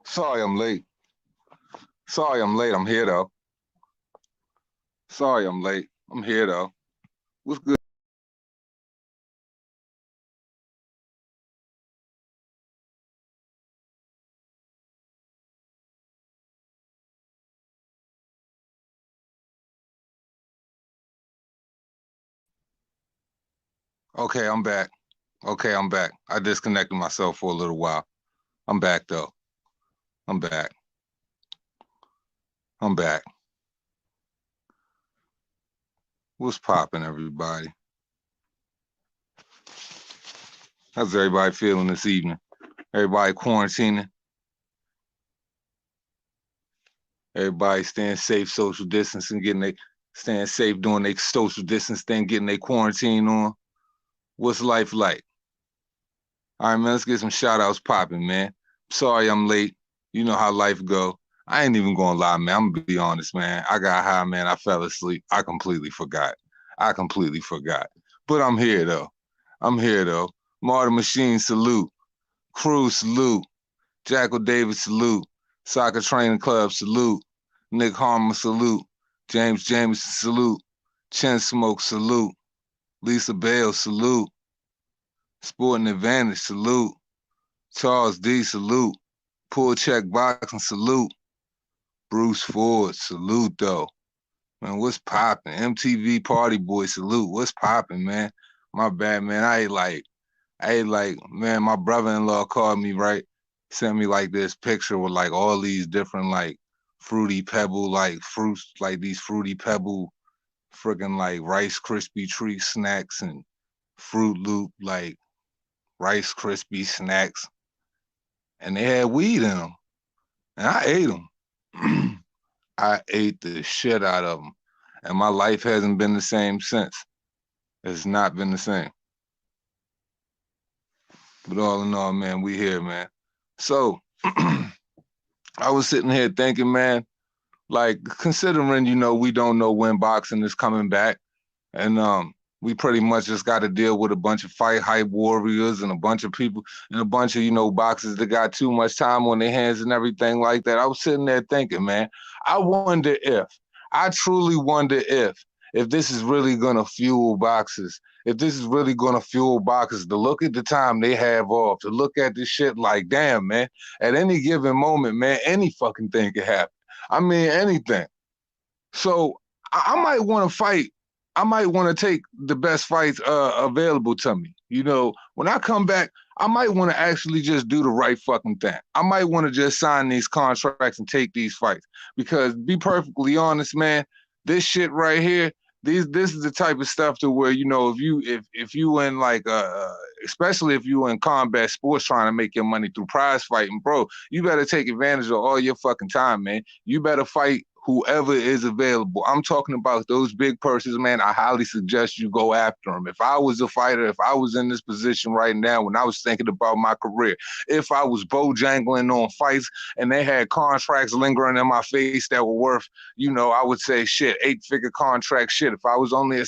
Sorry I'm late. Sorry I'm late. I'm here though. Sorry I'm late. I'm here though. What's good? Okay, I'm back. Okay, I'm back. I disconnected myself for a little while. I'm back though. I'm back. I'm back. What's poppin', everybody? How's everybody feeling this evening? Everybody quarantining? Everybody staying safe, social distancing, staying safe, doing their social distance thing, getting their quarantine on. What's life like? All right, man, let's get some shout outs popping, man. Sorry I'm late. You know how life go. I ain't even gonna lie, man. I'm gonna be honest, man. I got high, man. I fell asleep. I completely forgot. I completely forgot. But I'm here though. I'm here though. Martin Machine salute. Crew salute. Jackal Davis salute. Soccer Training Club salute. Nick Harmer salute. James Jameson salute. Chin Smoke salute. Lisa Bale salute. Sporting Advantage salute. Charles D salute. Pull Check Boxing salute. Bruce Ford salute though. Man, what's poppin'? MTV Party Boy salute. What's poppin', man? My bad, man. Man, my brother-in-law called me, right? Sent me like this picture with like all these different like fruity pebble, like fruits, like these fruity pebble freaking like Rice Krispie treat snacks and Fruit Loop like Rice Krispie snacks. And they had weed in them. And I ate them. I ate the shit out of them. And my life hasn't been the same since. It's not been the same. But all in all, man, we here, man. So I was sitting here thinking, man, like considering, we don't know when boxing is coming back. And we pretty much just got to deal with a bunch of fight hype warriors and a bunch of people and a bunch of, boxers that got too much time on their hands and everything like that. I was sitting there thinking, man, I truly wonder if this is really going to fuel boxers, if this is really going to fuel boxers to look at the time they have off, to look at this shit like, damn, man, at any given moment, man, any fucking thing could happen. I mean, anything. So I might want to fight. I might want to take the best fights available to me. When I come back, I might want to actually just do the right fucking thing. I might want to just sign these contracts and take these fights. Because be perfectly honest, man, this shit right here, this is the type of stuff to where, if you in like especially if you in combat sports trying to make your money through prize fighting, bro, you better take advantage of all your fucking time, man. You better fight whoever is available. I'm talking about those big purses, man. I highly suggest you go after them. If I was a fighter, if I was in this position right now, when I was thinking about my career, if I was bojangling on fights and they had contracts lingering in my face that were worth, I would say shit, 8-figure contract shit. If I was only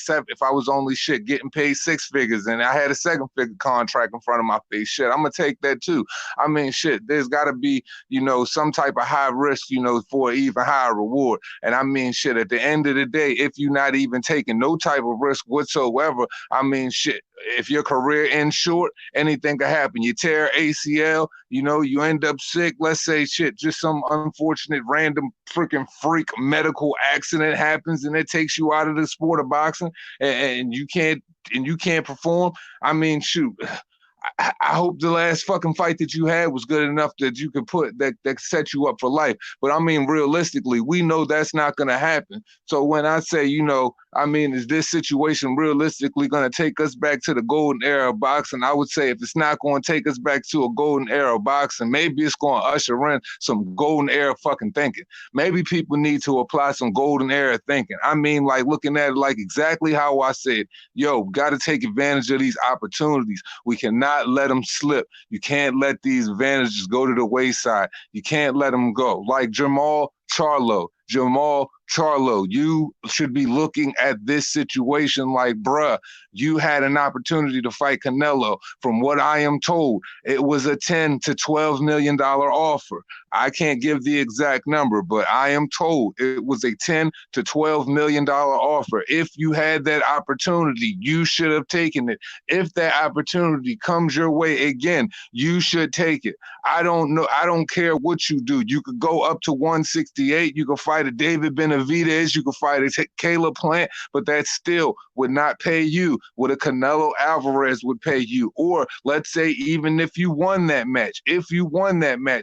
shit getting paid 6 figures and I had a 7-figure contract in front of my face, shit, I'm gonna take that too. I mean, shit, there's gotta be, some type of high risk, for an even higher reward. And I mean, shit, at the end of the day, if you're not even taking no type of risk whatsoever, I mean, shit, if your career ends short, anything could happen. You tear ACL, you end up sick. Let's say shit, just some unfortunate random freaking freak medical accident happens and it takes you out of the sport of boxing and you can't perform. I mean, shoot. I hope the last fucking fight that you had was good enough that you could that set you up for life. But I mean, realistically, we know that's not going to happen. So when I say, is this situation realistically going to take us back to the golden era of boxing? I would say if it's not going to take us back to a golden era of boxing, maybe it's going to usher in some golden era fucking thinking. Maybe people need to apply some golden era thinking. I mean, like looking at it like exactly how I said, yo, got to take advantage of these opportunities. We cannot let them slip. You can't let these advantages go to the wayside. You can't let them go. Like Jamal Charlo, Jamal Charlo. You should be looking at this situation like, bruh, you had an opportunity to fight Canelo. From what I am told, it was a $10 to $12 million offer. I can't give the exact number, but I am told it was a $10 to $12 million offer. If you had that opportunity, you should have taken it. If that opportunity comes your way again, you should take it. I don't know. I don't care what you do. You could go up to 168. You could fight a David Benavidez. You could fight a Caleb Plant, but that still would not pay you what a Canelo Alvarez would pay you. Or let's say even if you won that match,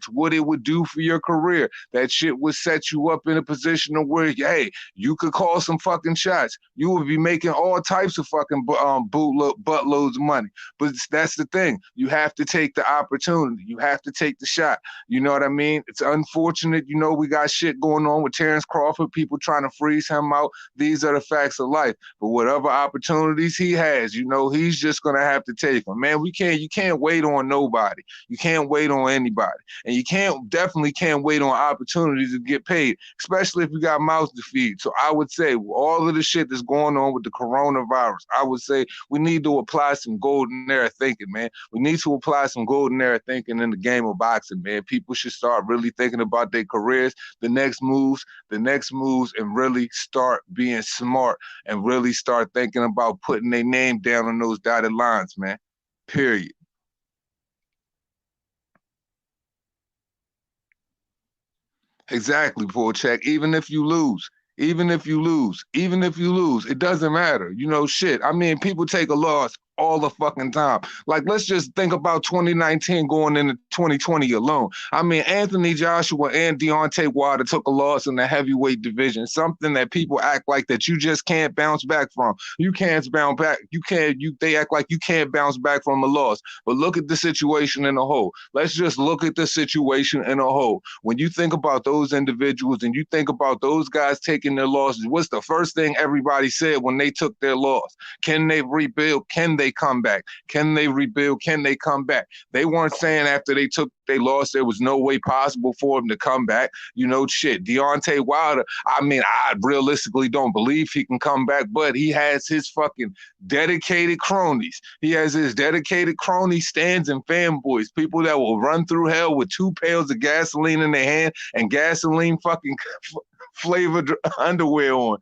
what it would do for your career, that shit would set you up in a position of where, hey, you could call some fucking shots. You would be making all types of fucking buttloads of money. But that's the thing. You have to take the opportunity. You have to take the shot. You know what I mean? It's unfortunate. You know, we got shit going on with Terrence Crawford, people trying to freeze him out. These are the facts of life. But whatever opportunities he has, you know, he's just going to have to take them. Man, you can't wait on nobody. You can't wait on anybody. And you definitely can't wait on opportunities to get paid, especially if you got mouths to feed. So I would say all of the shit that's going on with the coronavirus, I would say we need to apply some golden era thinking, man. We need to apply some golden era thinking in the game of boxing, man. People should start really thinking about their careers, the next moves, and really start being smart and really start thinking about putting their name down on those dotted lines, man. Period. Exactly, Paul Check. Even if you lose, it doesn't matter. You know, shit. I mean, people take a loss all the fucking time. Like, let's just think about 2019 going into 2020 alone. I mean, Anthony Joshua and Deontay Wilder took a loss in the heavyweight division, something that people act like that you just can't bounce back from. You can't bounce back. They act like you can't bounce back from a loss. But look at the situation in a whole. Let's just look at the situation in a whole. When you think about those individuals and you think about those guys taking their losses, what's the first thing everybody said when they took their loss? Can they rebuild? Can they come back? Can they rebuild? Can they come back? They weren't saying after they took they lost, there was no way possible for him to come back. You know, shit. Deontay Wilder, I mean, I realistically don't believe he can come back, but he has his fucking dedicated cronies. He has his dedicated crony stands and fanboys, people that will run through hell with 2 pails of gasoline in their hand and gasoline fucking flavored underwear on.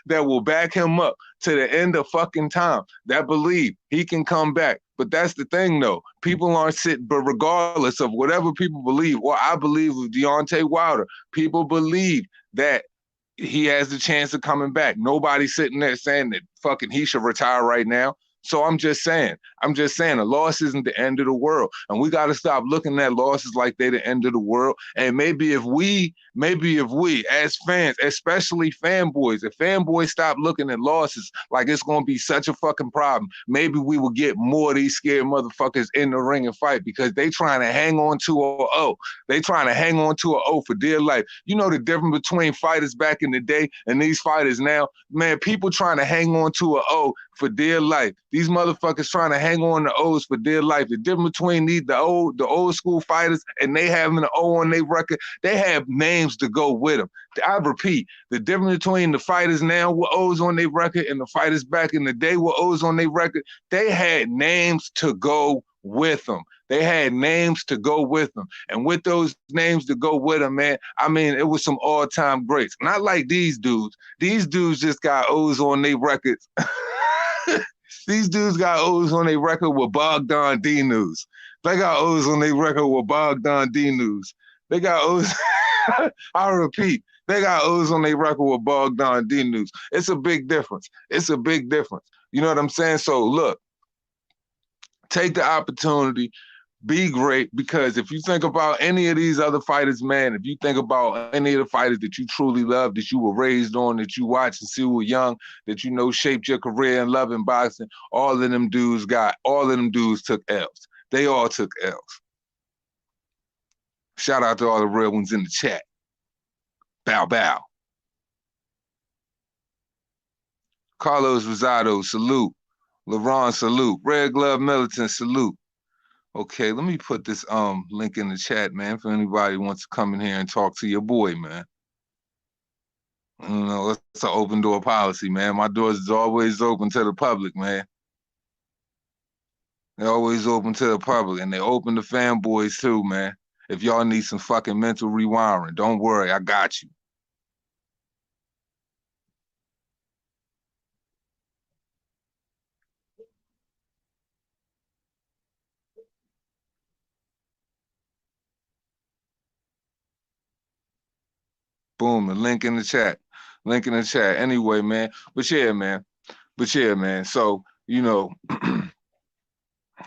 That will back him up to the end of fucking time, that believe he can come back. But that's the thing, though. People aren't sitting, but regardless of whatever people believe, or I believe with Deontay Wilder, people believe that he has the chance of coming back. Nobody's sitting there saying that fucking he should retire right now. So I'm just saying, a loss isn't the end of the world. And we got to stop looking at losses like they're the end of the world. And maybe if we, as fans, especially fanboys, if fanboys stop looking at losses like it's going to be such a fucking problem, maybe we will get more of these scared motherfuckers in the ring and fight, because they trying to hang on to a O. They trying to hang on to a O for dear life. You know the difference between fighters back in the day and these fighters now? Man, people trying to hang on to a O for dear life. These motherfuckers trying to hang on to O's for dear life. The difference between the old school fighters and they having an O on their record, they have names to go with them. I repeat, the difference between the fighters now with O's on their record and the fighters back in the day with O's on their record, they had names to go with them. They had names to go with them. And with those names to go with them, man, I mean, it was some all-time greats. Not like these dudes. These dudes just got O's on their records. These dudes got O's on their record with Bogdan D News. They got O's on their record with Bogdan D News. They got O's. I repeat, they got O's on their record with Bogdan D News. It's a big difference. It's a big difference. You know what I'm saying? So look, take the opportunity. Be great, because if you think about any of these other fighters, man, if you think about any of the fighters that you truly love, that you were raised on, that you watched and see were young, that you know shaped your career in love and boxing, all of them dudes took L's. They all took L's. Shout out to all the real ones in the chat. Bow, bow. Carlos Rosado, salute. LeBron, salute. Red Glove Militant, salute. Okay, let me put this link in the chat, man, for anybody who wants to come in here and talk to your boy, man. You know, it's an open door policy, man. My doors is always open to the public, man. They're always open to the public, and they open to fanboys too, man. If y'all need some fucking mental rewiring, don't worry, I got you. Boom, the link in the chat. Link in the chat. Anyway, man. But yeah, man. But yeah, man. So, you know,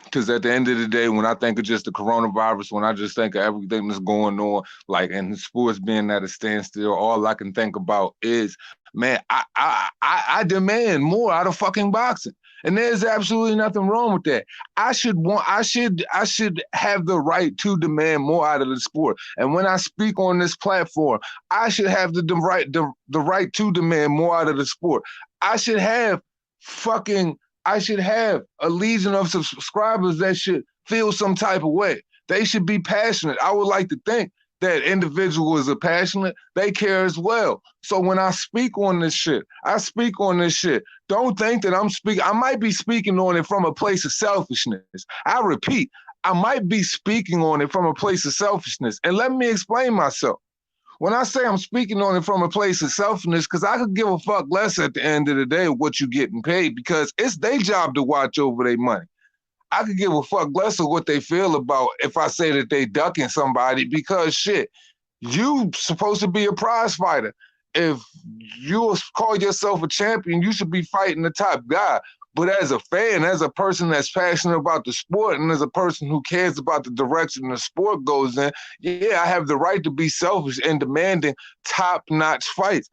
because at the end of the day, when I think of just the coronavirus, when I just think of everything that's going on, like and sports being at a standstill, all I can think about is, man, I demand more out of fucking boxing. And there's absolutely nothing wrong with that. I should have the right to demand more out of the sport. And when I speak on this platform, I should have the right to demand more out of the sport. I should have fucking I should have a legion of subscribers that should feel some type of way. They should be passionate. I would like to think that individuals are passionate. They care as well. So when I speak on this shit, I speak on this shit. Don't think that I'm speaking. I might be speaking on it from a place of selfishness. I repeat, I might be speaking on it from a place of selfishness. And let me explain myself. When I say I'm speaking on it from a place of selfishness, because I could give a fuck less at the end of the day what you getting paid, because it's their job to watch over their money. I could give a fuck less of what they feel about if I say that they ducking somebody, because shit, you supposed to be a prize fighter. If you call yourself a champion, you should be fighting the top guy. But as a fan, as a person that's passionate about the sport, and as a person who cares about the direction the sport goes in, yeah, I have the right to be selfish and demanding top-notch fights.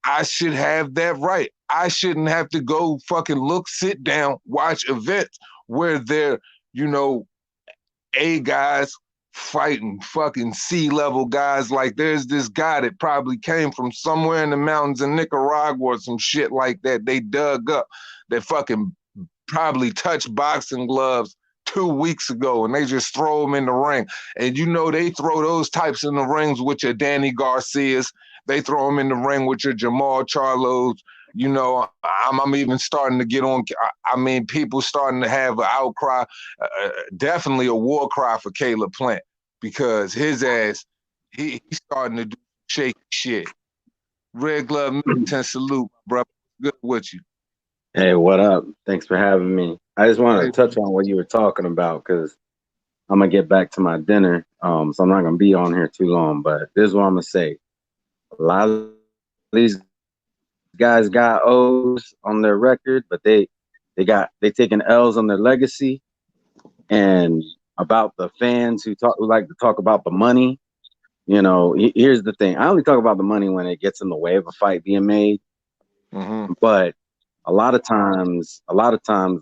I should have that right. I shouldn't have to go fucking look, sit down, watch events where they're, you know, A guys fighting fucking C-level guys. Like there's this guy that probably came from somewhere in the mountains in Nicaragua or some shit like that. They dug up that fucking probably touched boxing gloves 2 weeks ago, and they just throw them in the ring. And you know they throw those types in the rings with your Danny Garcias. They throw them in the ring with your Jamal Charlos. You know, I'm even starting to get on. I mean, people starting to have an outcry, definitely a war cry for Caleb Plant, because his ass, he's starting to do shaky shit. Red Glove militant salute, bro. Good with you. Hey, what up? Thanks for having me. I just wanted Hey, to touch on what you were talking about because I'm gonna get back to my dinner. So I'm not gonna be on here too long. But this is what I'm gonna say. A lot of these guys got O's on their record, but they taking L's on their legacy. And about the fans who like to talk about the money. You know, here's the thing. I only talk about the money when it gets in the way of a fight being made. mm-hmm. But a lot of times,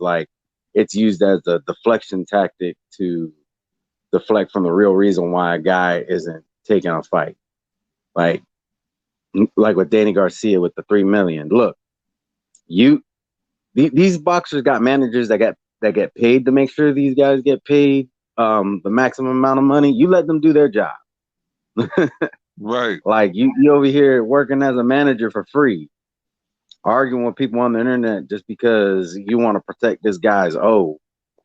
like it's used as a deflection tactic to deflect from the real reason why a guy isn't taking a fight. Like with Danny Garcia with the 3 million. Look, these boxers got managers that get paid to make sure these guys get paid the maximum amount of money. You let them do their job. Right. Like you over here working as a manager for free, arguing with people on the internet just because you want to protect this guy's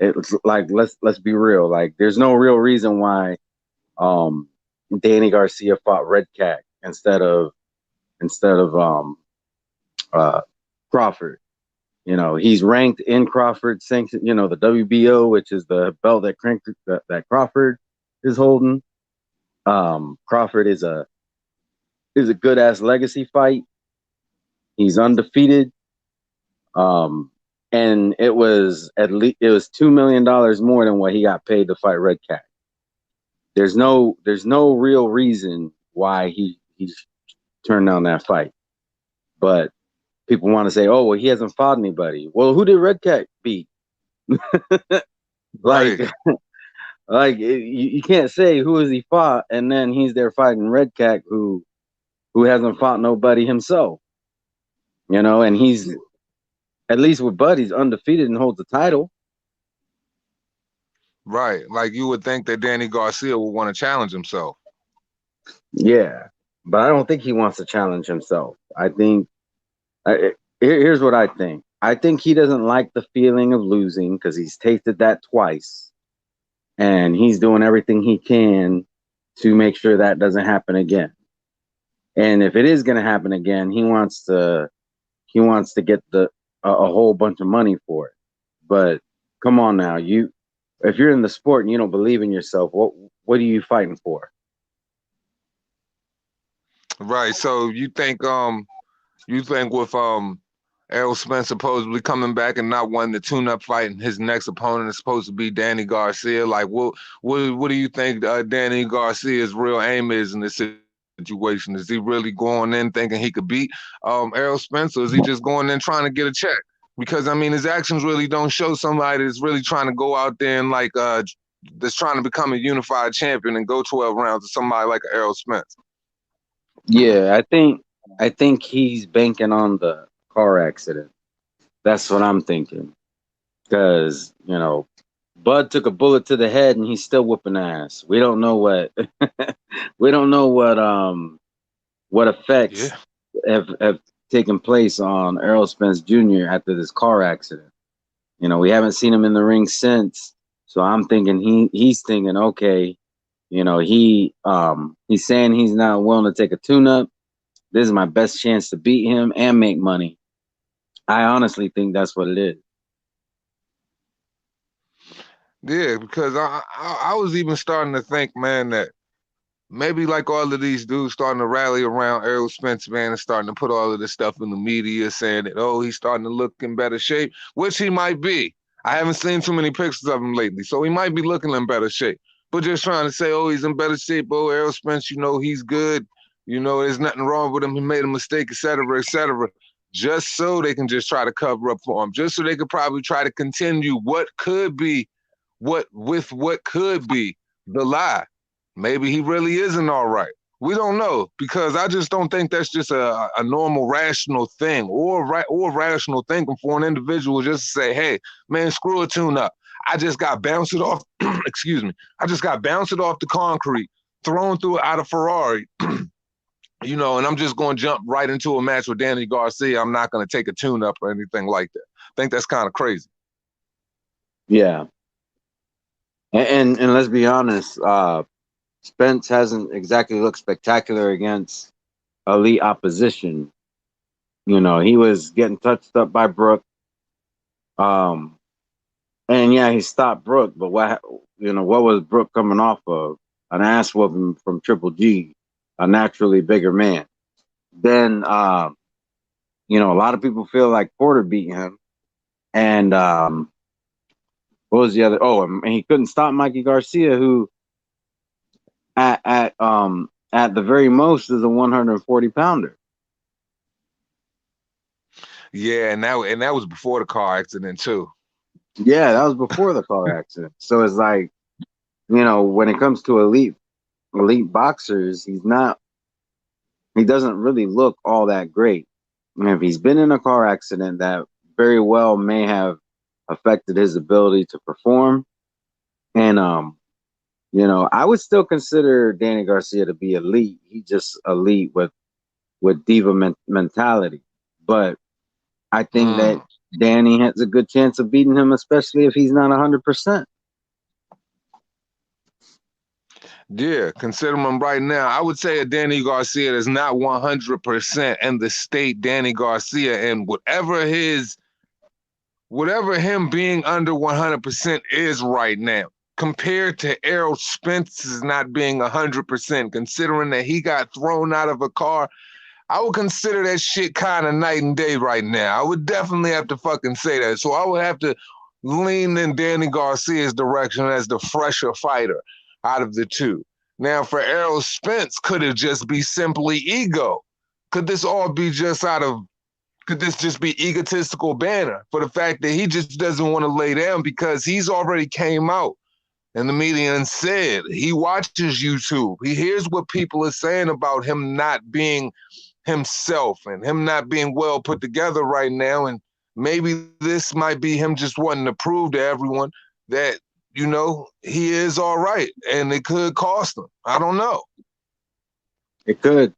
it's like let's be real. Like there's no real reason why Danny Garcia fought Red Cat instead of Crawford. You know, he's ranked in Crawford sanction, you know, the WBO, which is the belt that Crawford is holding. Crawford is a good ass legacy fight. He's undefeated. And it was $2 million more than what he got paid to fight Red Cat. There's no real reason why he's turned down that fight. But people want to say, oh, well, he hasn't fought anybody. Well, who did Red Cat beat? Right. Like you can't say who has he fought, and then he's there fighting Red Cat who hasn't fought nobody himself. You know, and he's at least with Bud, he's undefeated and holds the title. Right. Like you would think that Danny Garcia would want to challenge himself. Yeah, but I don't think he wants to challenge himself. I think here's what I think. I think he doesn't like the feeling of losing because he's tasted that twice, and he's doing everything he can to make sure that doesn't happen again. And if it is going to happen again, he wants to get a whole bunch of money for it. But come on now, you if you're in the sport and you don't believe in yourself, what are you fighting for? Right. So you think with Errol Spence supposedly coming back and not wanting the tune-up fight, and his next opponent is supposed to be Danny Garcia. Like, what do you think Danny Garcia's real aim is in this situation? Is he really going in thinking he could beat Errol Spence, or is he just going in trying to get a check? Because I mean, his actions really don't show somebody that's really trying to go out there and like that's trying to become a unified champion and go 12 rounds to somebody like Errol Spence. Yeah, I think he's banking on the car accident. That's what I'm thinking. Because Bud took a bullet to the head and he's still whooping ass. We don't know what we don't know what effects Yeah. have taken place on Errol Spence Jr. after this car accident. We haven't seen him in the ring since. So I'm thinking he's thinking, okay, he's saying he's not willing to take a tune up. This is my best chance to beat him and make money. I honestly think that's what it is. Yeah, because I was even starting to think, man, that maybe like all of these dudes starting to rally around Errol Spence, man, and starting to put all of this stuff in the media saying that, oh, he's starting to look in better shape, which he might be. I haven't seen too many pictures of him lately, so he might be looking in better shape. But just trying to say, oh, he's in better shape, oh, Errol Spence, he's good. There's nothing wrong with him. He made a mistake, et cetera, just so they can just try to cover up for him, just so they could probably try to continue what could be the lie. Maybe he really isn't all right. We don't know because I just don't think that's just a normal rational thing or rational thinking for an individual just to say, hey, man, screw a tune up. I just got bounced it off, excuse me. I just got bounced it off the concrete, thrown through it out of Ferrari, and I'm just going to jump right into a match with Danny Garcia. I'm not going to take a tune up or anything like that. I think that's kind of crazy. Yeah, and let's be honest, Spence hasn't exactly looked spectacular against elite opposition. He was getting touched up by Brook. Um, and yeah, he stopped Brook, but what was Brook coming off of? An ass whooping from Triple G, a naturally bigger man. Then, a lot of people feel like Porter beat him. And what was the other? Oh, and he couldn't stop Mikey Garcia, who at the very most is a 140 pounder. Yeah, and that was before the car accident too. Yeah, that was before the car accident. So it's like, when it comes to elite boxers, he doesn't really look all that great. And if he's been in a car accident, that very well may have affected his ability to perform. And I would still consider Danny Garcia to be elite. He's just elite with diva mentality. But I think that Mm. Danny has a good chance of beating him, especially if he's not 100%. Yeah, consider him right now. I would say a Danny Garcia is not 100% in the state Danny Garcia, and whatever him being under 100% is right now, compared to Errol Spence's not being 100%, considering that he got thrown out of a car. I would consider that shit kind of night and day right now. I would definitely have to fucking say that. So I would have to lean in Danny Garcia's direction as the fresher fighter out of the two. Now, for Errol Spence, could it just be simply ego? Could this all be just could this just be egotistical banner for the fact that he just doesn't want to lay down because he's already came out in the media and said he watches YouTube. He hears what people are saying about him not being himself and him not being well put together right now. And maybe this might be him just wanting to prove to everyone that you know, he is all right, and it could cost him. I don't know. It could.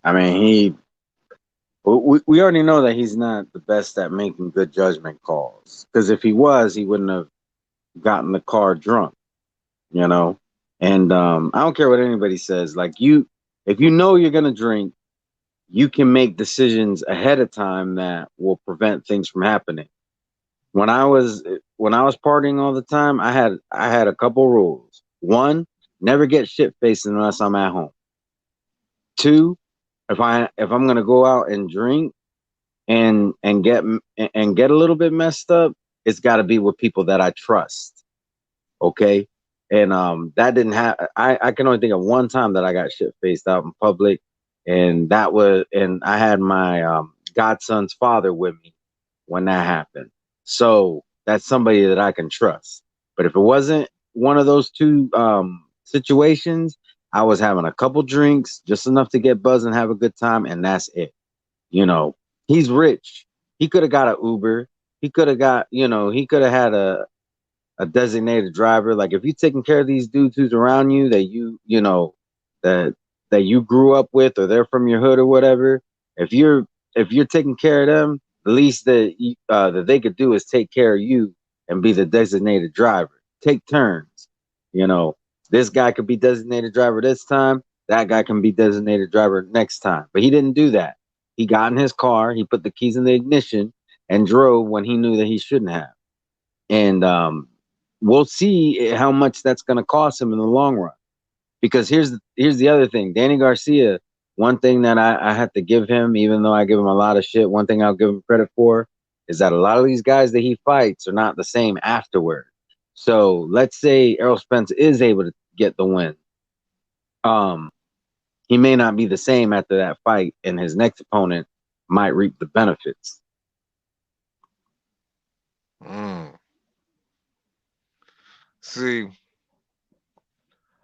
I mean, we already know that he's not the best at making good judgment calls. Because if he was, he wouldn't have gotten the car drunk, you know. And I don't care what anybody says. Like if you know you're gonna drink, you can make decisions ahead of time that will prevent things from happening. When I was partying all the time, I had a couple rules. One, never get shit faced unless I'm at home. Two, if I'm gonna go out and drink and get a little bit messed up, it's got to be with people that I trust. Okay, and that didn't happen. I can only think of one time that I got shit faced out in public, and I had my godson's father with me when that happened. So that's somebody that I can trust. But if it wasn't one of those two situations, I was having a couple drinks, just enough to get buzzed and have a good time, and that's it. You know, he's rich. He could have got an Uber. He could have got, he could have had a designated driver. Like if you're taking care of these dudes who's around you that that you grew up with, or they're from your hood or whatever, if you're taking care of them, the least that they could do is take care of you and be the designated driver. Take turns. You know, this guy could be designated driver this time. That guy can be designated driver next time. But he didn't do that. He got in his car. He put the keys in the ignition and drove when he knew that he shouldn't have. And we'll see how much that's going to cost him in the long run. Because here's the other thing, Danny Garcia. One thing that I have to give him, even though I give him a lot of shit, one thing I'll give him credit for is that a lot of these guys that he fights are not the same afterward. So let's say Errol Spence is able to get the win. Um, he may not be the same after that fight, and his next opponent might reap the benefits. Mm. See,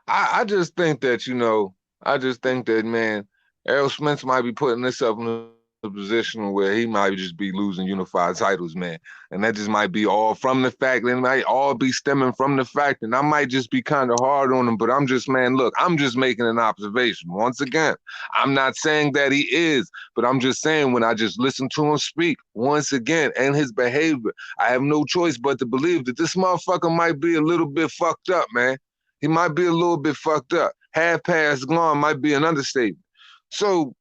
I just think that, I just think that, man, Errol Spence might be putting himself in a position where he might just be losing unified titles, man. And that just might be all from the fact, and it might all be stemming from the fact, and I might just be kind of hard on him, but I'm just, man, look, I'm just making an observation. Once again, I'm not saying that he is, but I'm just saying when I just listen to him speak, once again, and his behavior, I have no choice but to believe that this motherfucker might be a little bit fucked up, man. He might be a little bit fucked up. Half past gone might be an understatement. So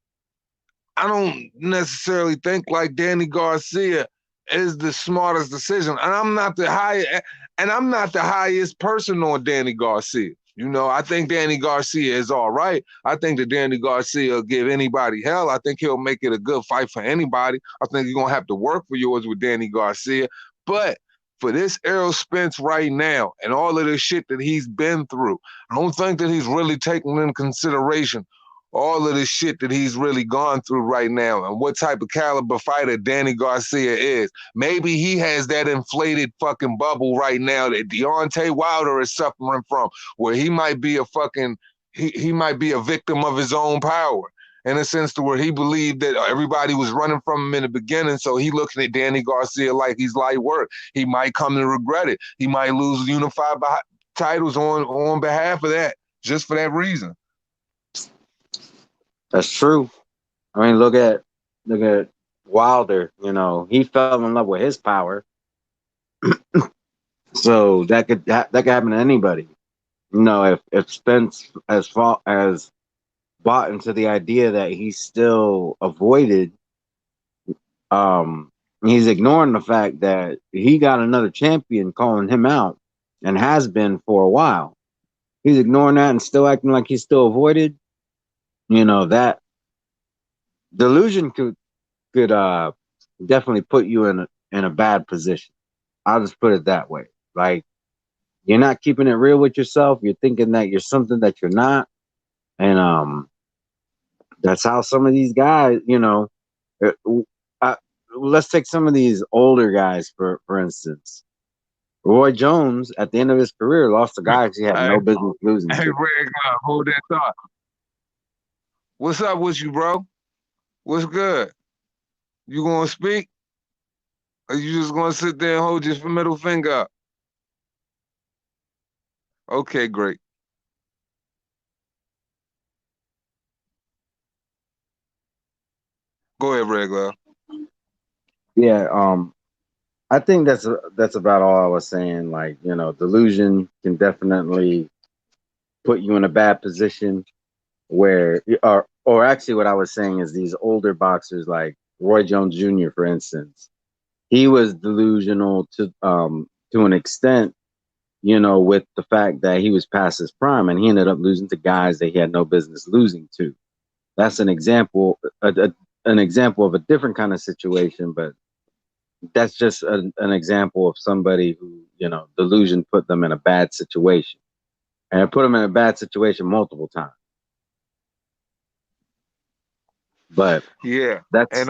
I don't necessarily think like Danny Garcia is the smartest decision. And I'm not the highest person on Danny Garcia. I think Danny Garcia is all right. I think that Danny Garcia will give anybody hell. I think he'll make it a good fight for anybody. I think you're gonna have to work for yours with Danny Garcia. But for this Errol Spence right now and all of the shit that he's been through, I don't think that he's really taking into consideration all of the shit that he's really gone through right now and what type of caliber fighter Danny Garcia is. Maybe he has that inflated fucking bubble right now that Deontay Wilder is suffering from, where he might be he might be a victim of his own power. In a sense to where he believed that everybody was running from him in the beginning, so he looking at Danny Garcia like he's light work. He might come to regret it. He might lose unified titles on behalf of that, just for that reason. That's true. I mean, look at Wilder. He fell in love with his power, so that could happen to anybody. If Spence as bought into the idea that he's still avoided, he's ignoring the fact that he got another champion calling him out and has been for a while. He's ignoring that and still acting like he's still avoided. That delusion could definitely put you in a bad position. I'll just put it that way. Like, you're not keeping it real with yourself. You're thinking that you're something that you're not, and that's how some of these guys. Uh, uh, let's take some of these older guys for instance. Roy Jones, at the end of his career, lost to guys he had Hey, no business losing hey, to. Red, hold that thought. What's up with you, bro? What's good? You gonna speak? Or you just gonna sit there and hold your middle finger up? Okay, great. Go ahead, regular. Yeah, I think that's about all I was saying. Like, delusion can definitely put you in a bad position where, or actually, what I was saying is these older boxers like Roy Jones Jr., for instance, he was delusional to an extent, with the fact that he was past his prime and he ended up losing to guys that he had no business losing to. That's an example of a different kind of situation, but that's just an example of somebody who, delusion put them in a bad situation, and it put them in a bad situation multiple times. But Yeah, and that's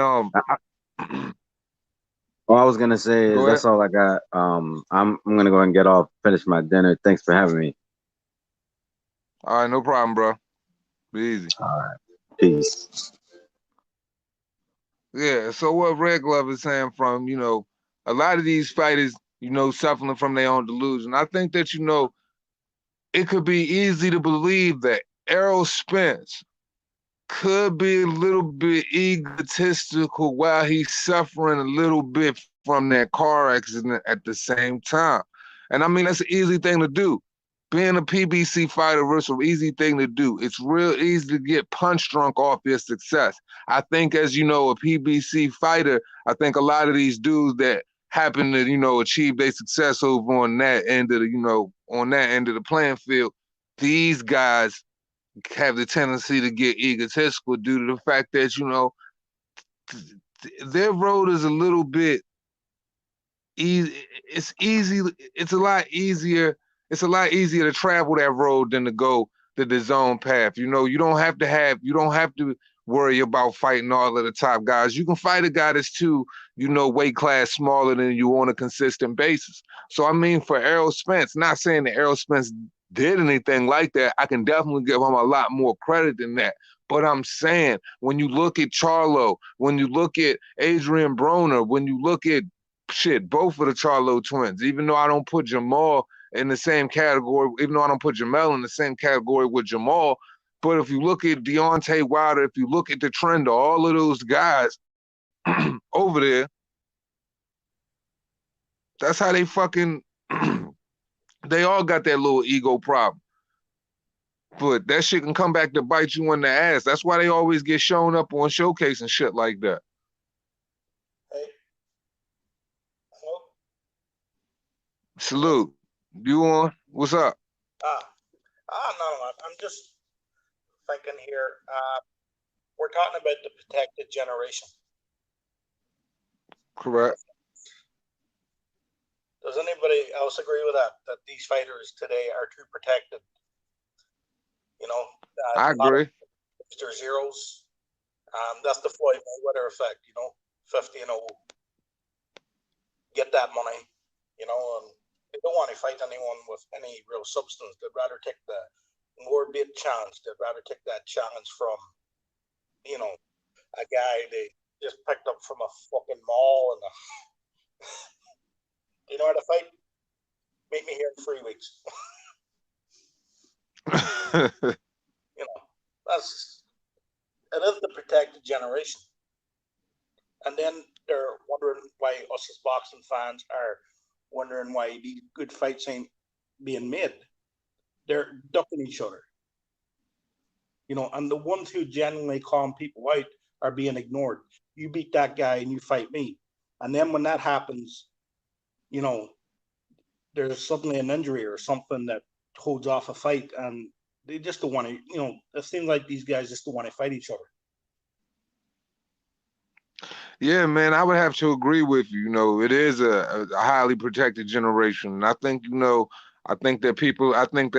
all I was gonna say is go that's ahead. all I got. I'm gonna go ahead and get off, finish my dinner. Thanks for having me. All right, no problem, bro. Be easy. All right, peace. Yeah. So what Red Glove is saying from a lot of these fighters suffering from their own delusion. I think that it could be easy to believe that Errol Spence could be a little bit egotistical while he's suffering a little bit from that car accident at the same time. And I mean, that's an easy thing to do. Being a PBC fighter is an easy thing to do. It's real easy to get punch drunk off your success. I think, as a PBC fighter, I think a lot of these dudes that happen to, achieve their success over on that end of the playing field, these guys have the tendency to get egotistical due to the fact that their road is a little bit easy. It's easy. It's a lot easier. It's a lot easier to travel that road than to go the zone path. You don't have to worry about fighting all of the top guys. You can fight a guy that's weight class smaller than you on a consistent basis. So I mean, for Errol Spence, not saying that Errol Spence did anything like that. I can definitely give him a lot more credit than that. But I'm saying, when you look at Charlo, when you look at Adrian Broner, when you look at both of the Charlo twins, even though I don't put Jamal in the same category, even though I don't put Jamel in the same category with Jamal, but if you look at Deontay Wilder, if you look at the trend of all of those guys over there, that's how they fucking, they all got that little ego problem. But that shit can come back to bite you in the ass. That's why they always get shown up on showcase and shit like that. Hey, hello, hello. Salute. You on? What's up? Ah, no, I'm just thinking here. We're talking about the protected generation. Correct. Does anybody else agree with that? That these fighters today are too protected? You know, I a lot of agree. Mr. Zeros. That's the Floyd Mayweather effect. 50-0, get that money. And they don't want to fight anyone with any real substance. They'd rather take the morbid chance. They'd rather take that chance from, a guy they just picked up from a fucking mall and you know how to fight? Meet me here in 3 weeks. you know, that's it is the protected generation. And then they're wondering why us as boxing fans are wondering why these good fights ain't being made. They're ducking each other. And the ones who genuinely calm people out are being ignored. You beat that guy and you fight me. And then when that happens, you know, there's suddenly an injury or something that holds off a fight, and they just don't want to. It seems like these guys just don't want to fight each other. Yeah, man, I would have to agree with you. It is a highly protected generation. And I think that I think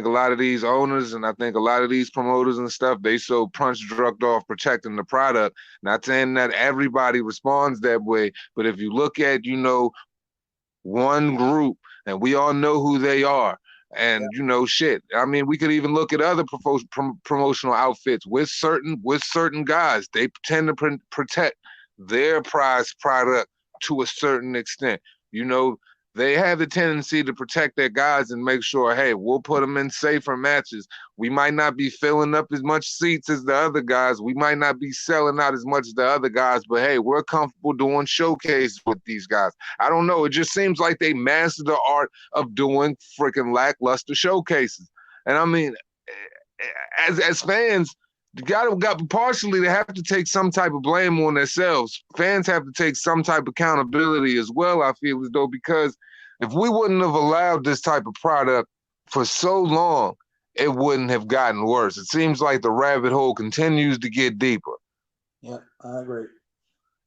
a lot of these owners and I think a lot of these promoters and stuff, they so punch drugged off protecting the product. Not saying that everybody responds that way, but if you look at, one group, and we all know who they are. Yeah. And shit. I mean, we could even look at other promotional outfits with certain guys. They tend to protect their prize product to a certain extent. You know, they have the tendency to protect their guys and make sure, hey, we'll put them in safer matches. We might not be filling up as much seats as the other guys. We might not be selling out as much as the other guys, but hey, we're comfortable doing showcases with these guys. I don't know. It just seems like they mastered the art of doing freaking lackluster showcases. And I mean, as fans, got partially they have to take some type of blame on themselves. Fans have to take some type of accountability as well, I feel as though, because if we wouldn't have allowed this type of product for so long, it wouldn't have gotten worse. It seems like the rabbit hole continues to get deeper. Yeah, I agree.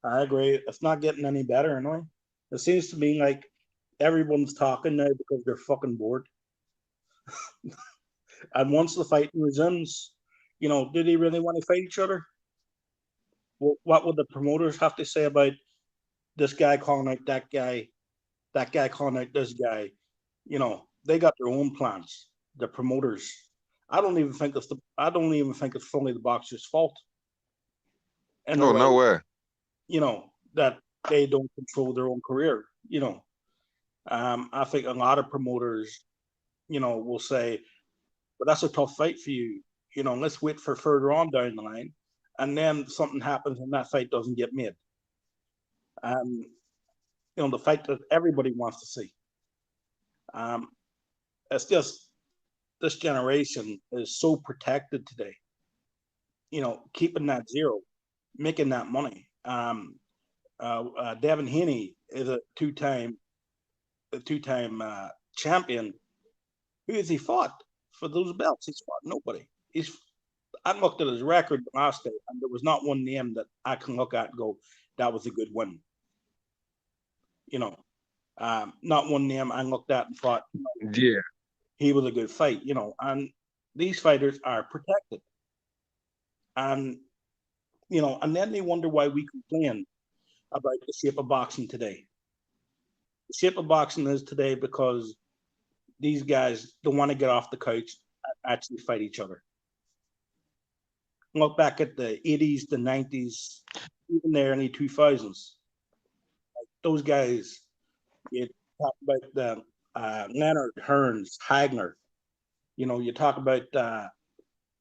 I agree. It's not getting any better, anyway. It seems to me like everyone's talking now because they're fucking bored. And once the fighting resumes, do they really want to fight each other? Well, what would the promoters have to say about this guy calling out that guy calling out this guy? They got their own plans. The promoters. I don't even think it's fully the boxer's fault. And Oh, no way. That they don't control their own career. I think a lot of promoters, will say, but that's a tough fight for you. Let's wait for further on down the line. And then something happens and that fight doesn't get made. The fight that everybody wants to see. It's just this generation is so protected today. Keeping that zero, making that money. Devin Haney is a two-time champion. Who has he fought for those belts? He's fought nobody. I looked at his record last day, and there was not one name that I can look at and go, that was a good win. Not one name I looked at and thought, yeah, he was a good fight. And these fighters are protected. And and then they wonder why we complain about the shape of boxing today. The shape of boxing is today because these guys don't want to get off the couch and actually fight each other. Look back at the 80s, the 90s, even the early 2000s. Those guys, you talk about the Leonard, Hearns, Hagner. You talk about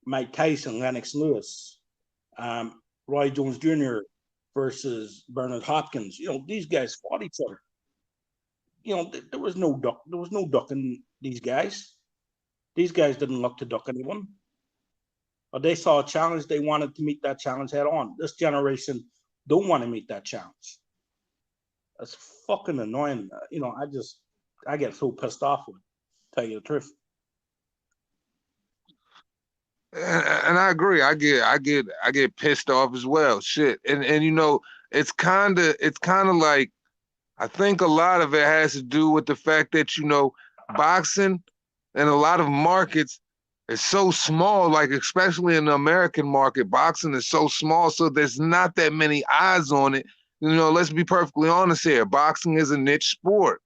Mike Tyson, Lennox Lewis, Roy Jones Jr. versus Bernard Hopkins. These guys fought each other. There was no ducking these guys. These guys didn't look to duck anyone. Or they saw a challenge, they wanted to meet that challenge head on. This generation don't want to meet that challenge. That's fucking annoying. I get so pissed off with it, tell you the truth. And I agree. I get pissed off as well. Shit. And it's kind of like, I think a lot of it has to do with the fact that, boxing and a lot of markets is so small, like especially in the American market, boxing is so small, so there's not that many eyes on it. Let's be perfectly honest here. Boxing is a niche sport.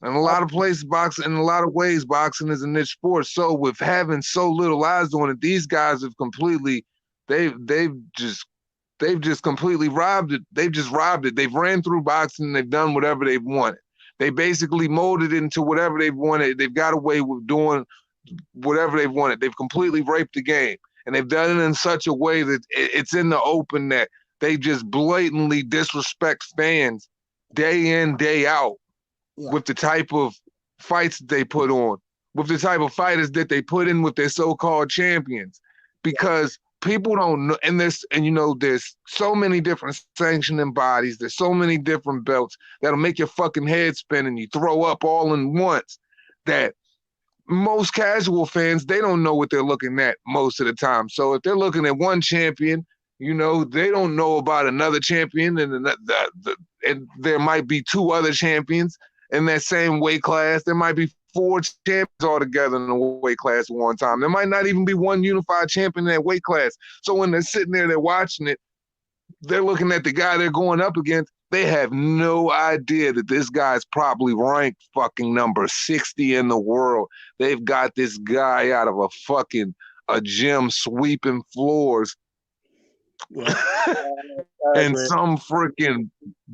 In a lot of places, in a lot of ways, boxing is a niche sport. So with having so little eyes on it, these guys have completely, they've just completely robbed it. They've just robbed it. They've ran through boxing and they've done whatever they've wanted. They basically molded it into whatever they've wanted. They've got away with doing whatever they've wanted. They've completely raped the game. And they've done it in such a way that it's in the open that they just blatantly disrespect fans day in, day out. Yeah. With the type of fights that they put on, with the type of fighters that they put in with their so-called champions. Because people don't know, and there's so many different sanctioning bodies, there's so many different belts that'll make your fucking head spin and you throw up all in once, that most casual fans, they don't know what they're looking at most of the time. So if they're looking at one champion, they don't know about another champion, and and there might be two other champions in that same weight class. There might be 4 champions altogether in the weight class at one time. There might not even be one unified champion in that weight class. So when they're sitting there, they're watching it, they're looking at the guy they're going up against. They have no idea that this guy's probably ranked fucking number 60 in the world. They've got this guy out of a gym sweeping floors. Yeah. In some freaking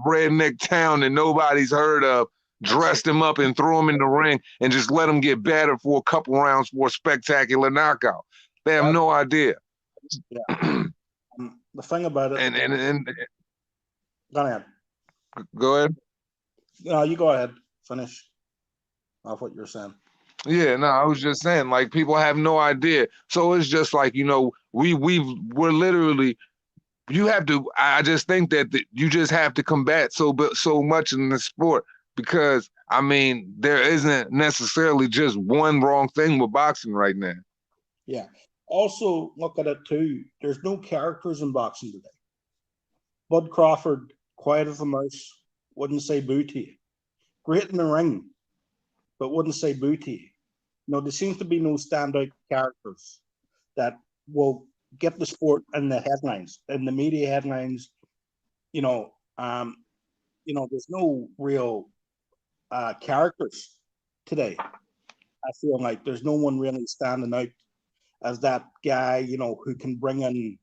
redneck town that nobody's heard of. dressed him up and threw him in the ring and just let him get battered for a couple rounds for a spectacular knockout. They have no idea. Yeah. The thing about it. And Go ahead. go ahead. No, you go ahead. Finish off what you're saying. Yeah, no, I was just saying, like, people have no idea. So it's just like, we're literally, you have to. I just think that you just have to combat so much in the sport, because I mean there isn't necessarily just one wrong thing with boxing right now. Yeah. Also, look at it too. There's no characters in boxing today. Bud Crawford, quiet as a mouse, wouldn't say boo to you. Great in the ring, but wouldn't say boo to you. There seems to be no standout characters that will get the sport in the headlines, in the media headlines. There's no real characters today. I feel like there's no one really standing out as that guy, who can bring in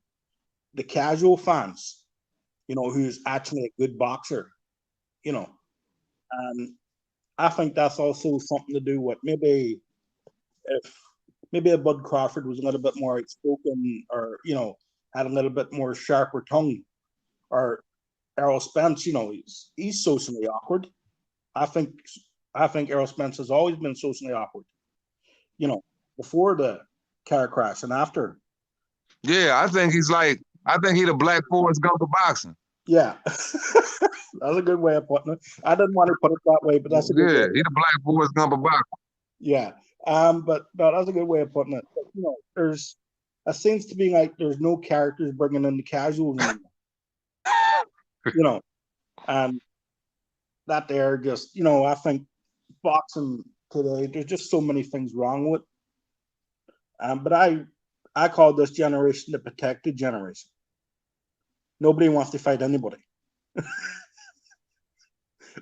the casual fans, who's actually a good boxer, and I think that's also something to do with maybe if Bud Crawford was a little bit more outspoken, or had a little bit more sharper tongue, or Errol Spence, he's socially awkward. I think Errol Spence has always been socially awkward, before the car crash and after. Yeah, I think he's the Black Forrest Gump of boxing. Yeah. That's a good way of putting it. I didn't want to put it that way, but that's a good way. Yeah, he's the Black Forrest Gump of boxing. Yeah. But that's a good way of putting it. But, it seems to be like there's no characters bringing in the casuals anymore. And that there just, I think boxing today, there's just so many things wrong with. But I call this generation the protected generation. Nobody wants to fight anybody.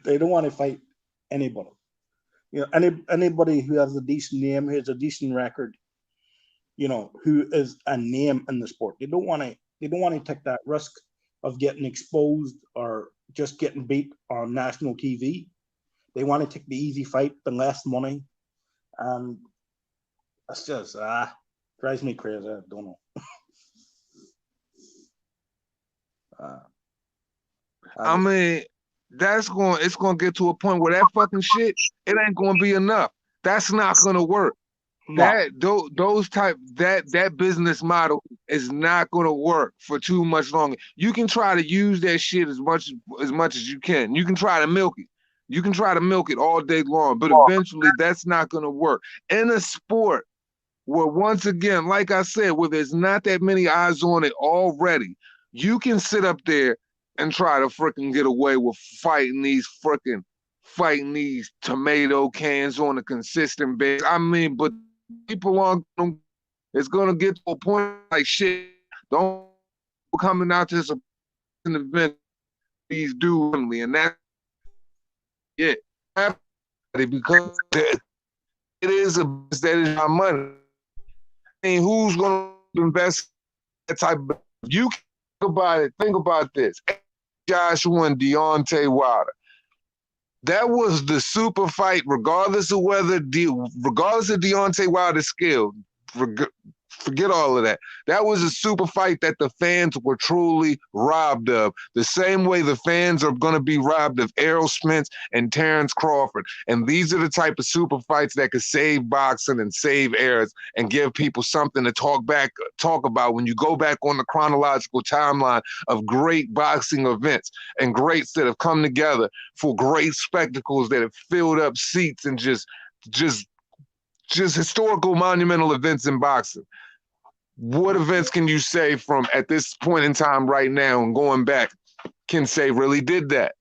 They don't want to fight anybody. Anybody who has a decent name, who has a decent record, who is a name in the sport. They don't want to take that risk of getting exposed or just getting beat on national TV. They want to take the easy fight, the less money, and that's just drives me crazy. I don't know. I mean, it's gonna get to a point where that fucking shit, it ain't gonna be enough. That's not gonna work. No. That business model is not gonna work for too much longer. You can try to use that shit as much as you can. You can try to milk it. You can try to milk it all day long, but eventually that's not gonna work. In a sport where, once again, like I said, where there's not that many eyes on it already, you can sit up there and try to freaking get away with fighting these tomato cans on a consistent basis. I mean, but people aren't, it's gonna get to a point like, shit, don't coming out to this event, these dudes, and that's it. Because it is that is our money. I mean, who's gonna invest that type of, you think about this. Joshua and Deontay Wilder. That was the super fight, regardless of Deontay Wilder's skill. Forget all of that. That was a super fight that the fans were truly robbed of. The same way the fans are going to be robbed of Errol Spence and Terrence Crawford. And these are the type of super fights that could save boxing and save eras and give people something to talk about when you go back on the chronological timeline of great boxing events and greats that have come together for great spectacles that have filled up seats and just historical monumental events in boxing. What events can you say from at this point in time right now and going back can say really did that?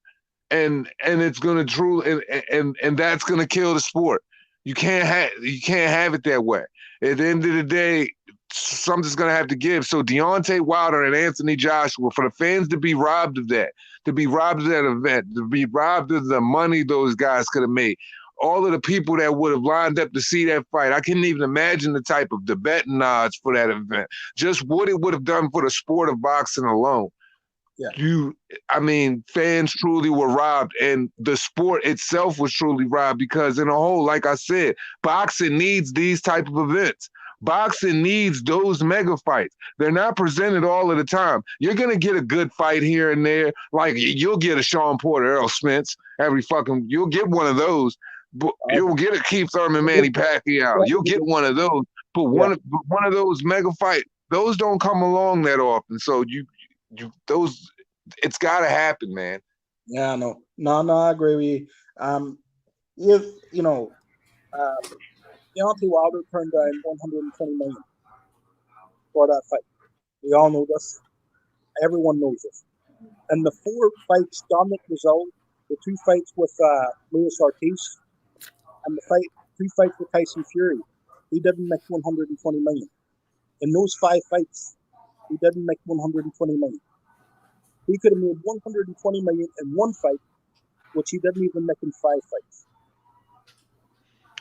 And it's gonna truly and that's gonna kill the sport. You can't have it that way. At the end of the day, something's gonna have to give. So Deontay Wilder and Anthony Joshua, for the fans to be robbed of that, to be robbed of that event, to be robbed of the money those guys could have made. All of the people that would have lined up to see that fight, I couldn't even imagine the type of the betting odds for that event. Just what it would have done for the sport of boxing alone. Yeah. you I mean, fans truly were robbed, and the sport itself was truly robbed because in a whole, like I said, boxing needs these type of events. Boxing needs those mega fights. They're not presented all of the time. You're gonna get a good fight here and there, like you'll get a Sean Porter, Errol Spence, you'll get one of those. But Uh, you'll get a Keith Thurman, Manny Pacquiao. You'll get one of those, but yeah. one of those mega fight, those don't come along that often. So you those it's got to happen, man. Yeah, no, no, no, I agree with you. If uh, Deontay Wilder turned down 120 million for that fight. We all know this. Everyone knows this. And the four fights Dominic Rizzo, the two fights with Luis Ortiz, and the two fights with Tyson Fury, he didn't make 120 million. In those five fights, he didn't make 120 million. He could have made 120 million in one fight, which he didn't even make in five fights.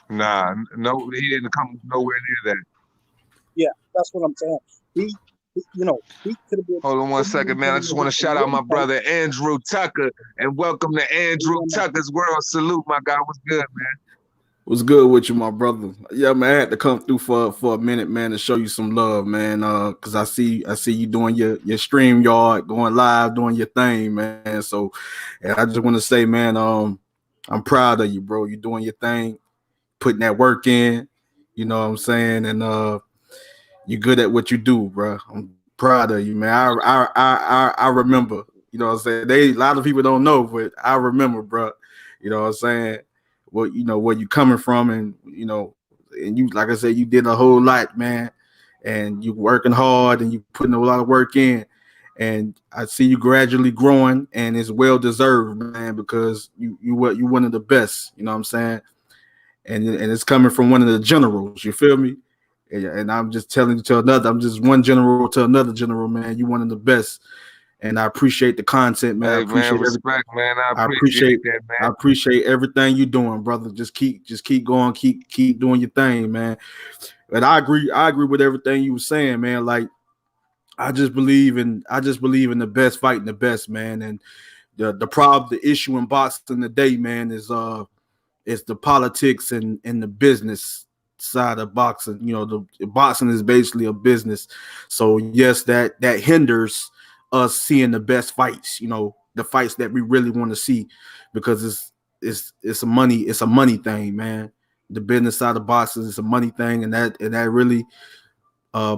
Nah, no, he didn't come nowhere near that. Yeah, that's what I'm saying. He, he could have made Hold on one second, man. I 120 just want million to in shout out one my fight. brother Andrew Tucker and welcome to Andrew Tucker's World. Salute, my guy. What's good, man? What's good with you, my brother? Yeah, man, I had to come through for a minute, man, to show you some love, man. Cause I see you doing your stream yard, going live, doing your thing, man. So, and I just want to say, man, I'm proud of you, bro. You're doing your thing, putting that work in. You know what I'm saying, and you're good at what you do, bro. I'm proud of you, man. I remember. You know what I'm saying. A lot of people don't know, but I remember, bro. You know what I'm saying. Where you coming from, and and you, like I said, you did a whole lot, man. And you working hard, and you putting a lot of work in. And I see you gradually growing, and it's well deserved, man, because you one of the best. You know what I'm saying. And it's coming from one of the generals. You feel me? And I'm just telling you to another. I'm just one general to another general, man. You one of the best, and I appreciate the content, man. I Hey, man, appreciate everything. respect, man. I I appreciate appreciate that, I man. appreciate everything you're doing, brother. Just keep going, keep doing your thing, man. And I agree with everything you were saying, man. Like I just believe in the best fighting the best, man. And the issue in boxing today, man, is the politics and the business side of boxing. The boxing is basically a business. So yes, that hinders us seeing the best fights. The fights that we really want to see, because it's a money thing, man. The business side of boxing is a money thing, and that really uh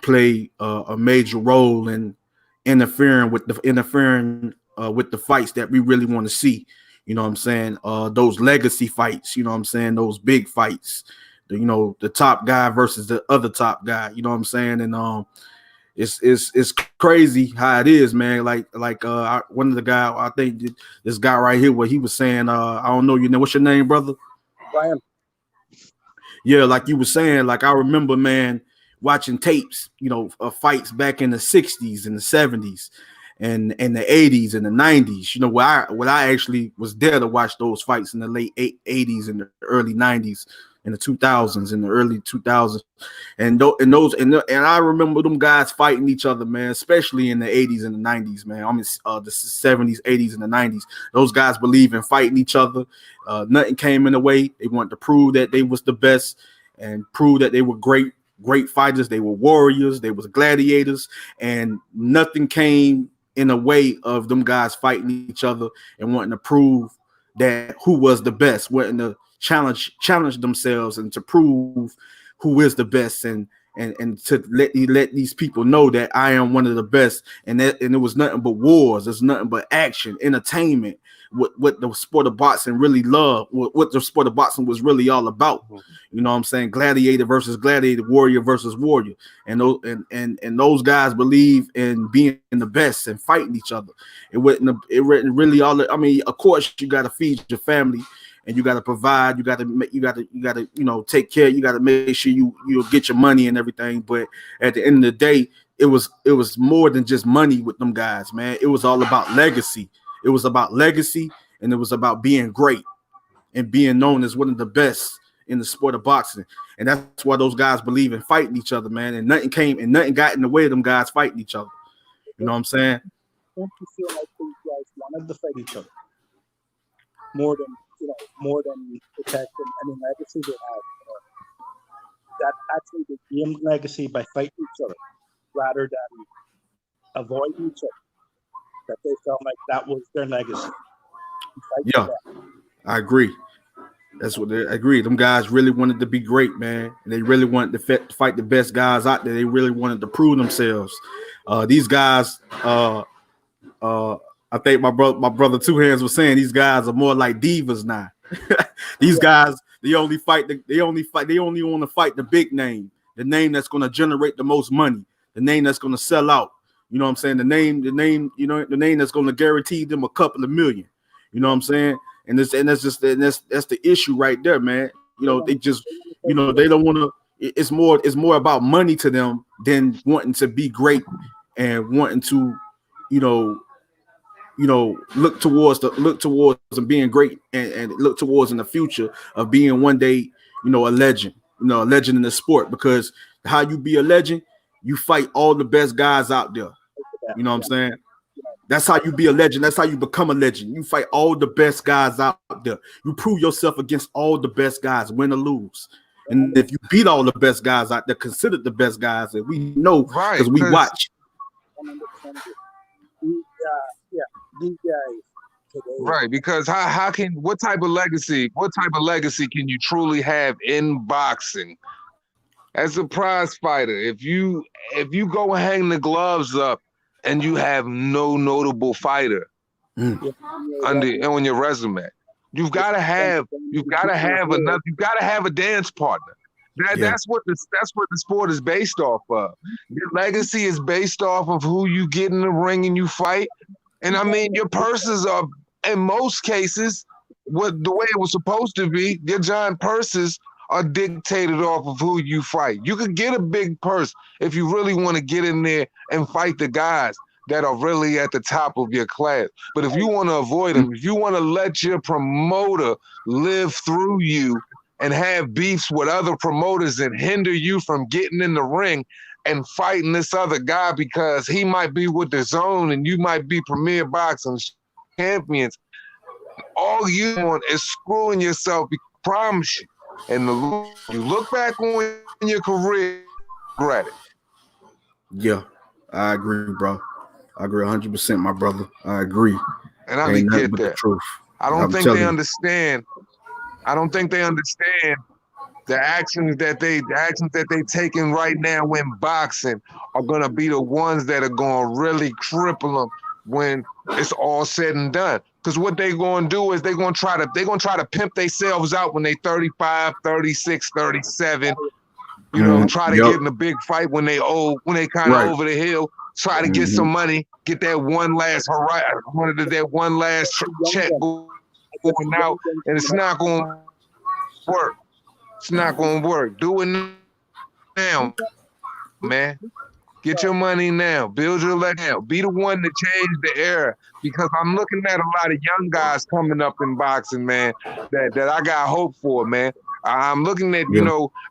play a major role in interfering with the fights that we really want to see. You know what I'm saying? Those legacy fights. You know what I'm saying? Those big fights. The top guy versus the other top guy. You know what I'm saying? And it's crazy how it is, man. One of the guy, I think this guy right here, what he was saying. I don't know. What's your name, brother? Brian. Yeah, like you were saying, like I remember, man, watching tapes, of fights back in the 60s and the 70s and the 80s and the 90s, where I actually was there to watch those fights in the late 80s and the early 90s and the 2000s and the early 2000s. And I remember them guys fighting each other, man, especially in the 80s and the 90s, man. I mean, the 70s, 80s, and the 90s. Those guys believe in fighting each other. Nothing came in the way. They wanted to prove that they was the best and prove that they were great fighters. They were warriors. They was gladiators, and nothing came in the way of them guys fighting each other and wanting to prove that who was the best, wanting to challenge themselves and to prove who is the best, and to let these people know that I am one of the best, and it was nothing but wars. There's nothing but action, entertainment. What the sport of boxing really loved, what the sport of boxing was really all about. You know what I'm saying? Gladiator versus gladiator, warrior versus warrior, and those guys believe in being the best and fighting each other. It wasn't really all. I mean, of course, you got to feed your family, and you got to provide. You got to take care. You got to make sure you'll get your money and everything. But at the end of the day, it was more than just money with them guys, man. It was all about legacy. It was about legacy, and it was about being great and being known as one of the best in the sport of boxing. And that's why those guys believe in fighting each other, man. And nothing got in the way of them guys fighting each other. You know what I'm saying? don't you feel like these guys wanted to fight each other more than more than protecting any legacy they have? That actually they gained legacy by fighting each other rather than avoiding each other. That they felt like that was their legacy. Yeah, I agree. That's what I agree. Them guys really wanted to be great, man. And they really wanted to fight the best guys out there. They really wanted to prove themselves. These guys, I think my brother Two Hands was saying these guys are more like divas now. These guys, they only want to fight the big name, the name that's going to generate the most money, the name that's going to sell out. You know what I'm saying? The name, the name that's going to guarantee them a couple of million. You know what I'm saying? And that's the issue right there, man. They just, they don't want to. It's more about money to them than wanting to be great and wanting to, look towards and being great and look towards in the future of being one day, a legend, a legend in the sport. Because how you be a legend, you fight all the best guys out there. You know what I'm saying? That's how you be a legend. That's how you become a legend. You fight all the best guys out there. You prove yourself against all the best guys, win or lose. And if you beat all the best guys out there, considered the best guys that we know because we watch. These guys today. Right, because what type of legacy can you truly have in boxing as a prize fighter? If you go and hang the gloves up and you have no notable fighter on your resume, you've got to have enough. You've got to have a dance partner. That's what the sport is based off of. Your legacy is based off of who you get in the ring and you fight. And I mean, your purses are, in most cases, the way it was supposed to be. Your giant purses are dictated off of who you fight. You could get a big purse if you really want to get in there and fight the guys that are really at the top of your class. But if you want to avoid them, if you want to let your promoter live through you and have beefs with other promoters and hinder you from getting in the ring and fighting this other guy because he might be with the zone and you might be Premier Boxing champions, all you want is screwing yourself, I promise you. And you look back on your career, regret it. Yeah, I agree, bro. I agree 100%, my brother. I agree. And I get that. The truth. I don't think they understand. I don't think they understand the actions that they taking right now in boxing are gonna be the ones that are gonna really cripple them when it's all said and done. Because what they're gonna do is they're gonna try to pimp themselves out when they 35, 36, 37. Try to get in a big fight when they kind of over the hill. Try to get some money, get that one last check going out, and it's not gonna work. It's not going to work. Do it now, man. Get your money now. Build your leg now. Be the one to change the era. Because I'm looking at a lot of young guys coming up in boxing, man, that I got hope for, man. I'm looking at,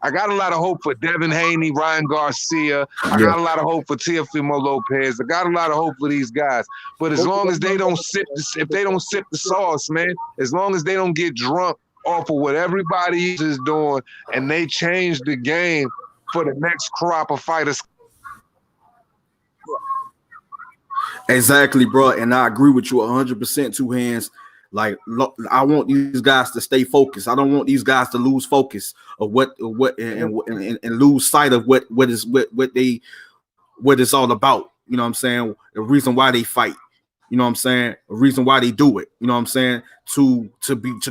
I got a lot of hope for Devin Haney, Ryan Garcia. I got a lot of hope for Teofimo Lopez. I got a lot of hope for these guys. But as long as they don't sip the sauce, man, as long as they don't get drunk off of what everybody is doing, and they change the game for the next crop of fighters. Exactly, bro. And I agree with you 100%, Two Hands. Like, I want these guys to stay focused. I don't want these guys to lose focus of what and lose sight of what it's all about. You know what I'm saying? The reason why they fight. You know what I'm saying? A reason why they do it. You know what I'm saying? To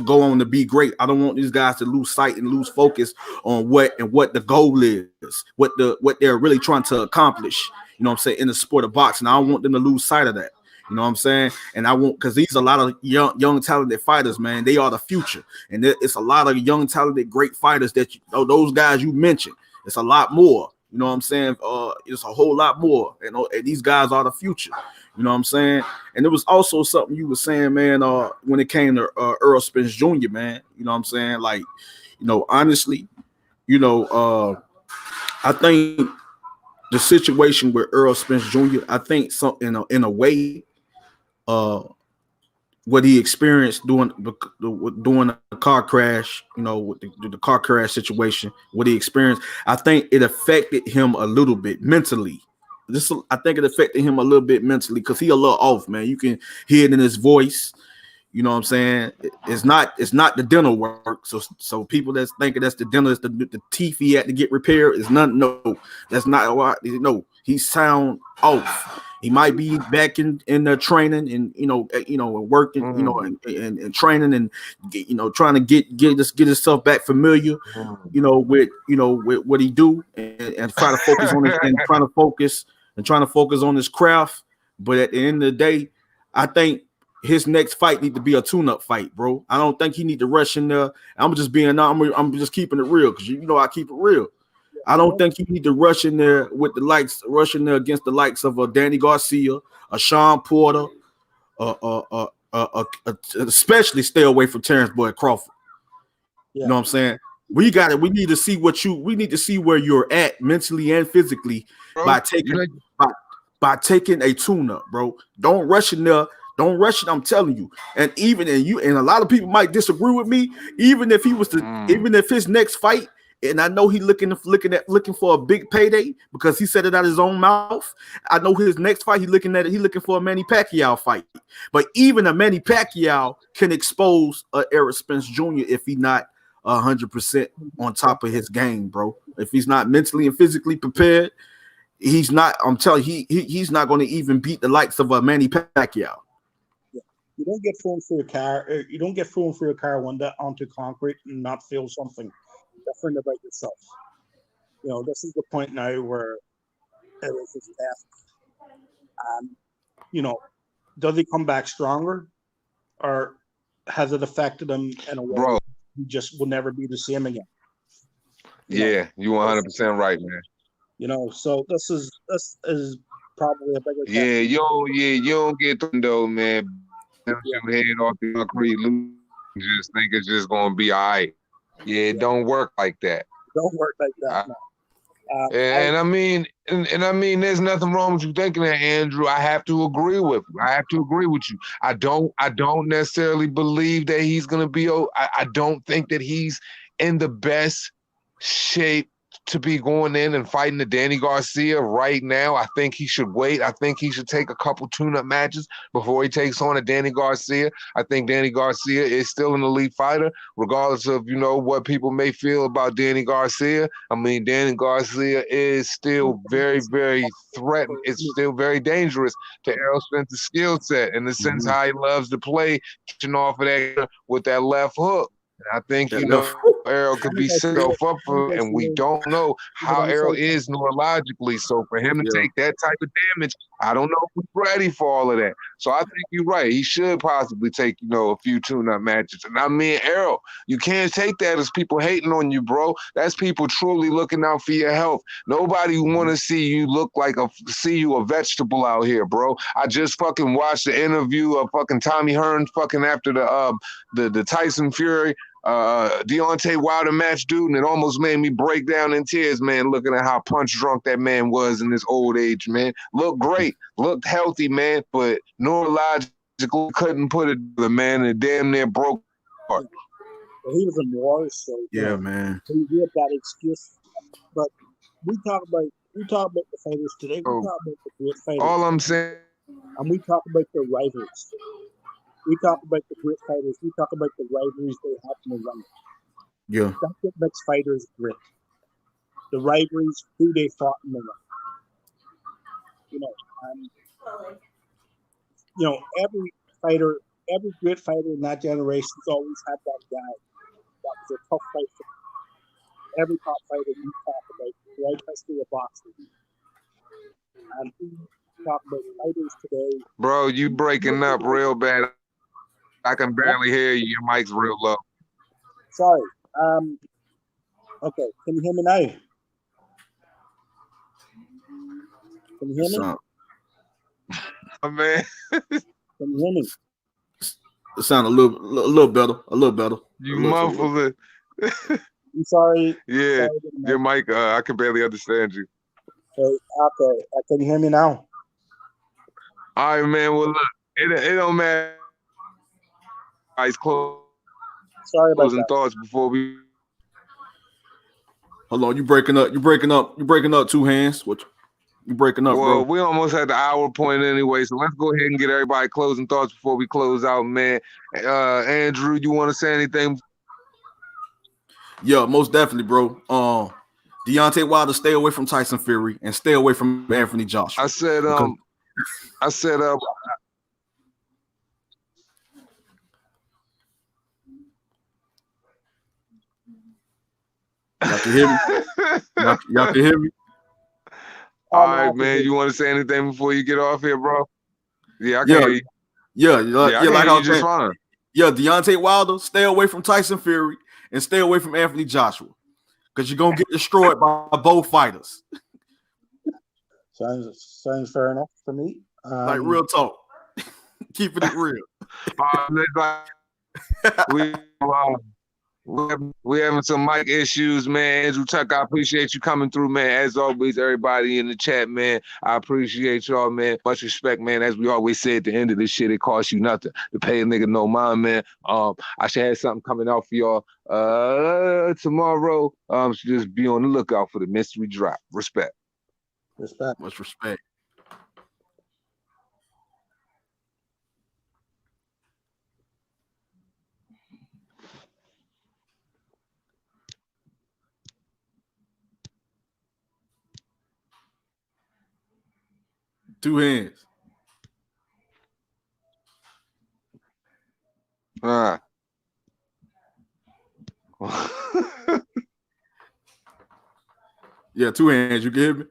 go on to be great. I don't want these guys to lose sight and lose focus on what the goal is, what they're really trying to accomplish. You know what I'm saying? In the sport of boxing, I don't want them to lose sight of that. You know what I'm saying? And I won't, because these are a lot of young talented fighters, man. They are the future, and it's a lot of young talented great fighters that those guys you mentioned. It's a lot more. You know what I'm saying? It's a whole lot more. And these guys are the future. You know what I'm saying? And there was also something you were saying, man, when it came to Earl Spence Jr., man. You know what I'm saying? Like, honestly, I think the situation with Earl Spence Jr., I think in a way, uh what he experienced during the car crash, with the car crash situation, what he experienced, I think it affected him a little bit mentally. I think it affected him a little bit mentally because he a little off, man. You can hear it in his voice. You know what I'm saying? It's not the dental work. So people that's thinking that's the dental, the teeth he had to get repaired is nothing. No, that's not why. No, he sound off. He might be back in the training and and working, and training and trying to get himself back familiar, with what he do and try to focus on his and trying to focus on his craft. But at the end of the day, I think his next fight need to be a tune-up fight, bro. I don't think he need to rush in there. I'm just keeping it real because I keep it real. I don't think he need to rush in there rushing there against the likes of a Danny Garcia, a Sean Porter, especially stay away from Terrence Boyd Crawford. Yeah. You know what I'm saying? We need to see we need to see where you're at mentally and physically, bro, by taking a tune-up, bro. Don't rush in there. Don't rush it. I'm telling you. And a lot of people might disagree with me. Even if his next fight, and I know he looking for a big payday because he said it out of his own mouth. I know his next fight, he looking for a Manny Pacquiao fight. But even a Manny Pacquiao can expose Errol Spence Jr. if he's not 100% on top of his game, bro. If he's not mentally and physically prepared, he's not. I'm telling you, he's not going to even beat the likes of a Manny Pacquiao. You don't get thrown for your car. You don't get thrown for your car onto concrete and not feel something different about yourself. This is the point now where it was his death. Does he come back stronger, or has it affected him in a way bro, he just will never be the same again? You're 100% right, man. So this is probably a bigger. Yeah, you don't get thrown though, man. Your head off the concrete, just think it's just gonna be all right. Yeah, it don't work like that. Don't work like that. And I mean, there's nothing wrong with you thinking that, Andrew. I have to agree with you. I don't necessarily believe that he's gonna be. I don't think that he's in the best shape to be going in and fighting the Danny Garcia right now. I think he should wait. I think he should take a couple tune-up matches before he takes on a Danny Garcia. I think Danny Garcia is still an elite fighter, regardless of, what people may feel about Danny Garcia. I mean, Danny Garcia is still very, very threatened. It's still very dangerous to Errol Spence's skill set in the sense how he loves to play, catching off of that with that left hook. I think, Errol could be set up for, and we don't know how Errol is neurologically. So for him to take that type of damage, I don't know if we're ready for all of that. So I think you're right. He should possibly take, a few tune-up matches. And I mean, Errol, you can't take that as people hating on you, bro. That's people truly looking out for your health. Nobody want to see you see you a vegetable out here, bro. I just fucking watched the interview of fucking Tommy Hearns fucking after the Tyson Fury Deontay Wilder match, dude, and it almost made me break down in tears, man, looking at how punch drunk that man was in his old age, man. Looked great, looked healthy, man, but neurologically couldn't put it together, man, and damn near broke heart. Well, he was in war, so man. He had that excuse. But we talk about the fighters today. We talk about the great fighters. All I'm saying, and we talk about the rivals. We talk about the great fighters. We talk about the rivalries they have in the ring. Yeah. That's what makes fighters great. The rivalries, who they fought in the ring. Every fighter, every great fighter in that generation has always had that guy that was a tough fight for them. Every top fighter you talk about, the right history of boxing. And we talk about fighters today. Bro, you breaking up real bad. I can barely hear you. Your mic's real low. Sorry. Okay. Can you hear me now? Can you hear me? Oh, man. Can you hear me? It sounds a little better. A little better. You muffled it. I'm sorry. Yeah. Sorry, your mic, I can barely understand you. Okay. Can you hear me now? All right, man. Well, look. it don't matter. Guys, Sorry about closing that. thoughts before we. Hold on, you breaking up. You breaking up. You breaking up. 2 hands. What? You breaking up, Well, bro? we almost at the hour point anyway, so let's go ahead and get everybody closing thoughts before we close out, man. Andrew, you want to say anything? Yeah, most definitely, bro. Deontay Wilder, stay away from Tyson Fury and stay away from Anthony Joshua. I said, Because I said, y'all can hear me. Y'all can hear me. All right, man. You want to say anything before you get off here, bro? Yeah, I can hear you. Yeah, I can like hear I you was just saying. fine. Yeah, Deontay Wilder, stay away from Tyson Fury and stay away from Anthony Joshua because you're gonna get destroyed by both fighters. Sounds fair enough to me. Like real talk, keeping it real. We having some mic issues, man. Andrew Tuck, I appreciate you coming through, man. As always, everybody in the chat, man, I appreciate y'all, man. Much respect, man. As we always say at the end of this shit, it costs you nothing to pay a nigga no mind, man. I should have something coming out for y'all tomorrow. So just be on the lookout for the mystery drop. Respect. Much respect. Two hands. Yeah, 2 hands. You can hear me?